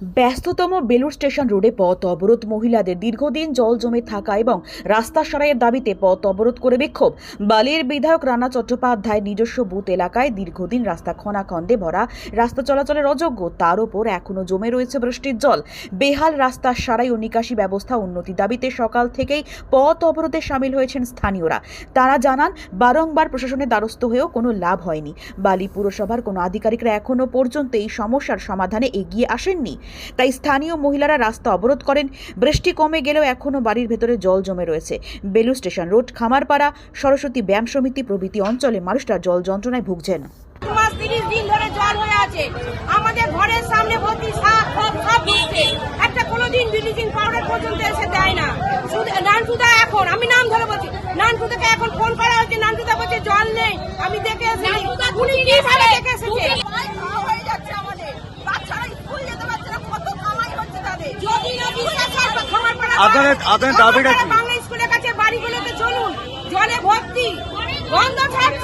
ব্যস্ততম বেলুড় স্টেশন রোডে পথ অবরোধ। মহিলাদের দীর্ঘদিন জল জমে থাকা এবং রাস্তা সারাইয়ের দাবিতে পথ অবরোধ করে বিক্ষোভ। বালির বিধায়ক রানা চট্টোপাধ্যায়ের নিজস্ব বুথ এলাকায় দীর্ঘদিন রাস্তা খনাখন্দে ভরা, রাস্তা চলাচলের অযোগ্য, তার উপর এখনো জমে রয়েছে বৃষ্টির জল। বেহাল রাস্তা সারাই ও নিকাশি ব্যবস্থা উন্নতি দাবিতে সকাল থেকেই পথ অবরোধে সামিল হয়েছেন স্থানীয়রা। তারা জানান, বারংবার প্রশাসনের দ্বারস্থ হয়েও কোনো লাভ হয়নি। বালি পুরসভার কোনো আধিকারিকরা এখনো পর্যন্ত এই সমস্যার সমাধানে এগিয়ে আসেননি। তাই স্থানীয় মহিলারা রাস্তা অবরোধ করেন। বৃষ্টি কমে গেলেও এখনো বাড়ির ভেতরে জল জমে রয়েছে। বেলুড় স্টেশন রোড, খামারপাড়া, সরস্বতী ব্যায়াম সমিতি প্রভৃতি অঞ্চলে মানুষরা জল যন্ত্রণায় ভুগছেন। 30 দিন ধরে জল হয়ে আছে, আমাদের ঘরের সামনে ভর্তি সব ঢুকছে, একটা কোনোদিন ব্লিচিং পাউডার পর্যন্ত এসে দেয় না। নানটুদা এখন, আমি নাম ধরে বলছি, নানটুদাকে এখন ফোন করা হচ্ছে, নানটুদা বলছে জল নেই। আমি দেখে এসেছি, উনি কিভাবে দেখে এসেছে। আপনাদের দাবিটা কি? বাংলা স্কুলের কাছে বাড়িগুলোতে চলুন, জলে ভর্তি, গন্ধ ছাড়ছে।